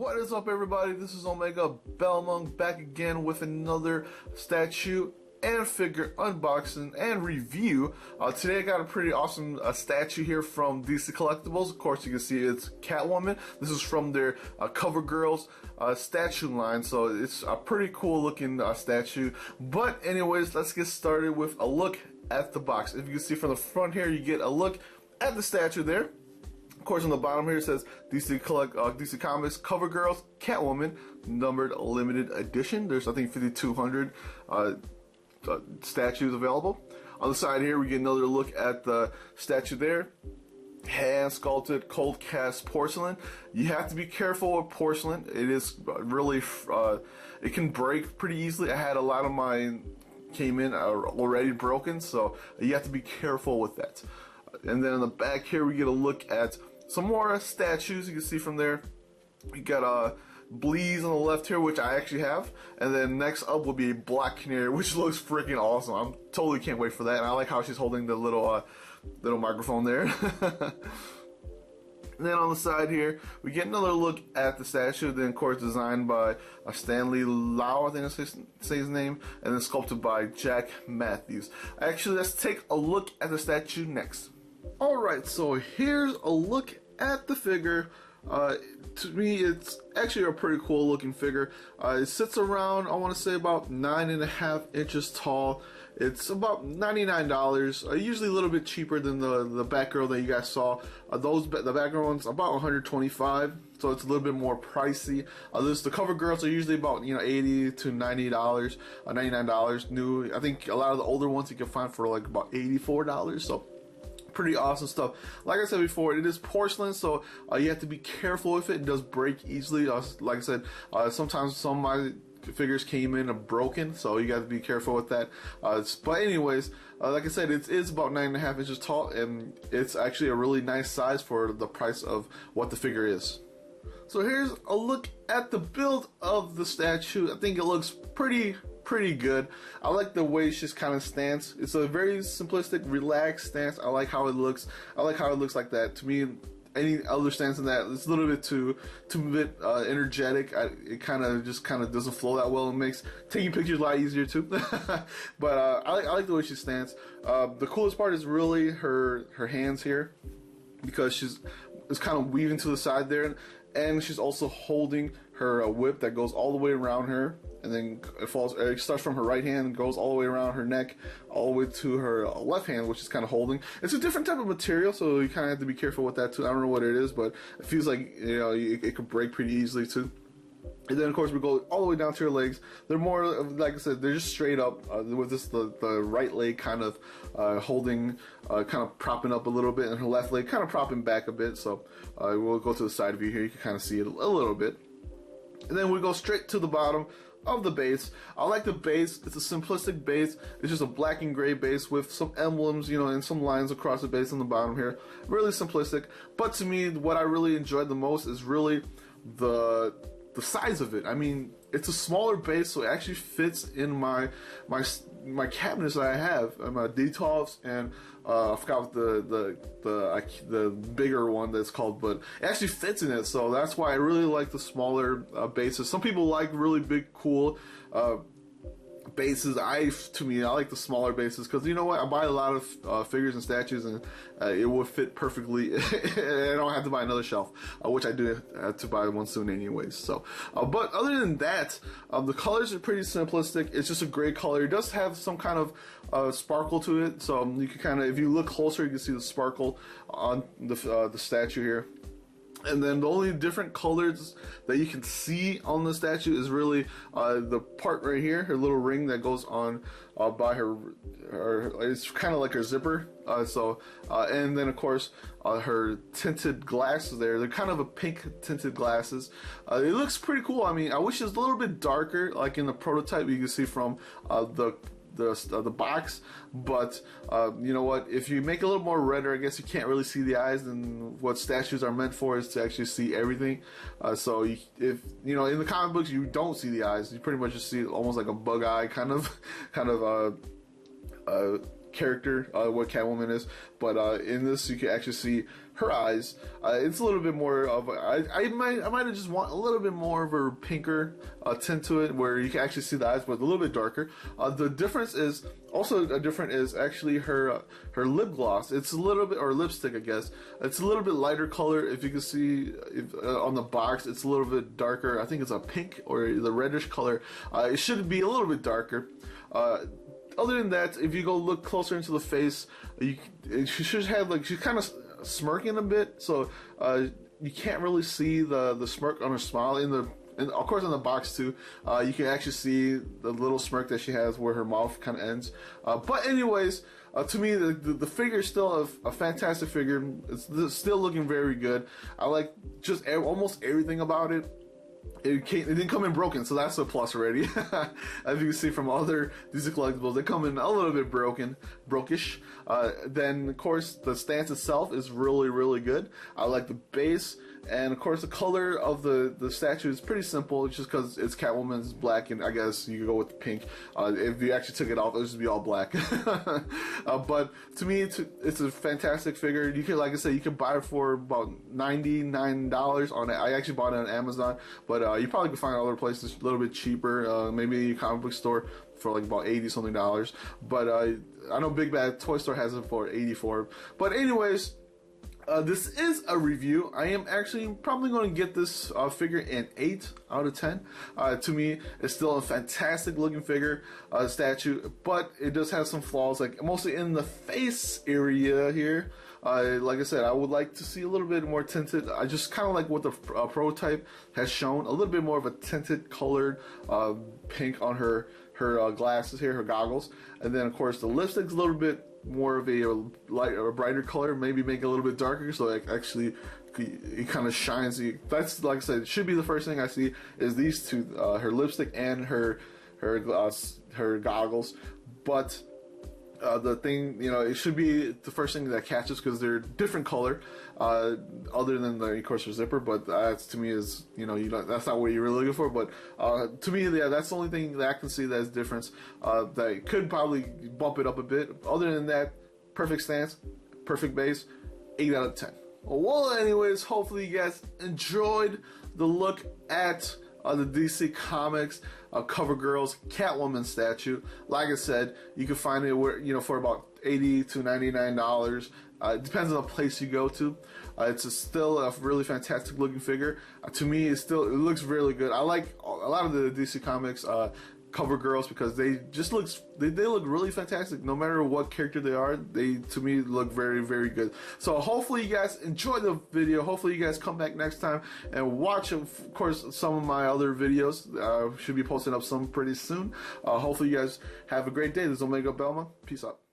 What is up, everybody? This is Omegabalmung back again with another statue and figure unboxing and review. Today I got a pretty awesome statue here from DC Collectibles. Of course, you can see it's Catwoman. This is from their CoverGirls statue line, so it's a pretty cool looking statue. But anyways, let's get started with a look at the box. If you can see from the front here, you get a look at the statue there. Of course, on the bottom here it says DC Comics CoverGirls Catwoman numbered limited edition. There's I think 5,200 statues available. On the side here we get another look at the statue there. Hand sculpted cold cast porcelain. You have to be careful with porcelain. It is really it can break pretty easily. I had a lot of mine came in already broken, so you have to be careful with that. And then on the back here we get a look at some more statues. You can see from there we got Bleeze on the left here, which I actually have, and then next up will be Black Canary, which looks freaking awesome. I'm totally can't wait for that, and I like how she's holding the little microphone there. And then on the side here we get another look at the statue, then of course designed by Stanley Lau, I think that's say his name, and then sculpted by Jack Matthews. Actually, let's take a look at the statue next. Alright, so here's a look at the figure. To me, it's actually a pretty cool looking figure. It sits around, I want to say, about 9.5 inches tall. It's about $99, usually a little bit cheaper than the Batgirl that you guys saw. The Batgirl one's about $125, so it's a little bit more pricey. The CoverGirls are usually about $80 to $90, $99 new. I think a lot of the older ones you can find for like about $84. So pretty awesome stuff. Like I said before, it is porcelain, so you have to be careful with it. It does break easily. Like I said, sometimes some of my figures came in broken, so you got to be careful with that. But anyways, like I said, it is about 9.5 inches tall, and it's actually a really nice size for the price of what the figure is. So here's a look at the build of the statue. I think it looks pretty good. I like the way she's kind of stands. It's a very simplistic, relaxed stance. I like how it looks. I like how it looks like that. To me, any other stance than that, it's a little bit too energetic. It kind of doesn't flow that well. It makes taking pictures a lot easier too. But I like the way she stands. The coolest part is really her hands here, because it's kind of weaving to the side there, and she's also holding her whip that goes all the way around her, and then it starts from her right hand and goes all the way around her neck, all the way to her left hand, which is kind of holding. It's a different type of material, so you kind of have to be careful with that too. I don't know what it is, but it feels like it could break pretty easily too. And then of course we go all the way down to her legs. They're more, like I said, they're just straight up, with this the right leg kind of holding, kind of propping up a little bit, and her left leg kind of propping back a bit. So we'll go to the side view here. You can kind of see it a little bit. And then we go straight to the bottom of the base. I like the base. It's a simplistic base. It's just a black and gray base with some emblems, and some lines across the base on the bottom here. Really simplistic. But to me, what I really enjoyed the most is really the size of it. I mean, it's a smaller base, so it actually fits in my cabinets that I have, my Detolfs, and I forgot what the bigger one that's called, but it actually fits in it. So that's why I really like the smaller bases. Some people like really big, cool bases. I like the smaller bases, because you know what, I buy a lot of figures and statues, and it would fit perfectly. I don't have to buy another shelf, which I do have to buy one soon anyways. So but other than that, the colors are pretty simplistic. It's just a gray color. It does have some kind of sparkle to it, so you can kind of, if you look closer, you can see the sparkle on the statue here. And then the only different colors that you can see on the statue is really the part right here, her little ring that goes on by her it's kind of like her zipper. And then of course her tinted glasses there. They're kind of a pink tinted glasses. It looks pretty cool. I mean, I wish it was a little bit darker, like in the prototype you can see from the box, but you know what, if you make it a little more redder, I guess you can't really see the eyes, and what statues are meant for is to actually see everything. So if in the comic books you don't see the eyes, you pretty much just see almost like a bug eye kind of character, what Catwoman is, but in this you can actually see her eyes. It's a little bit more of I might have just want a little bit more of a pinker tint to it, where you can actually see the eyes, but a little bit darker. The difference is also different is actually her lip gloss. It's a little bit, or lipstick, I guess. It's a little bit lighter color. If you can see on the box, it's a little bit darker. I think it's a pink or the reddish color. It should be a little bit darker. Other than that, if you go look closer into the face, she should have, like, she's kind of smirking a bit, so you can't really see the smirk on her smile. And of course on the box too, you can actually see the little smirk that she has where her mouth kind of ends. But anyways, to me, the figure is still a fantastic figure. It's still looking very good. I like just almost everything about it. It didn't come in broken, so that's a plus already. As you can see from other DC collectibles, they come in a little bit brokish. Then, of course, the stance itself is really, really good. I like the base, and of course, the color of the statue is pretty simple. It's just because it's Catwoman, it's black, and I guess you could go with the pink. If you actually took it off, it would just be all black. But to me, it's a fantastic figure. You can, like I said, you can buy it for about $99 on it. I actually bought it on Amazon, but you probably could find other places a little bit cheaper, maybe a comic book store for like about $80 something. But I know Big Bad Toy Store has it for $84. But anyways, this is a review. I am actually probably going to get this figure an 8 out of 10. To me, it's still a fantastic looking figure, statue, but it does have some flaws, like mostly in the face area here. Like I said, I would like to see a little bit more tinted. I just kind of like what the prototype has shown, a little bit more of a tinted colored pink on her glasses here, her goggles, and then of course the lipstick's a little bit more of a light or a brighter color, maybe make it a little bit darker, so like actually it kind of shines. That's, like I said, it should be the first thing I see is these two, her lipstick and her goggles. But the thing, it should be the first thing that catches, because they're different color, other than the, of course, her zipper. But that to me is, that's not what you're really looking for. But to me, yeah, that's the only thing that I can see that is difference. That could probably bump it up a bit. Other than that, perfect stance, perfect base, 8 out of 10. Well, anyways, hopefully you guys enjoyed the look at the DC Comics CoverGirl's Catwoman statue. Like I said, you can find it where, for about $80 to $99. It depends on the place you go to. It's still a really fantastic looking figure. To me, it looks really good. I like a lot of the DC Comics cover girls because they just look really fantastic. No matter what character they are, they, to me, look very, very good. So hopefully you guys enjoy the video. Hopefully you guys come back next time and watch, of course, some of my other videos. Should be posting up some pretty soon. Hopefully you guys have a great day. This is Omegabalmung. Peace out.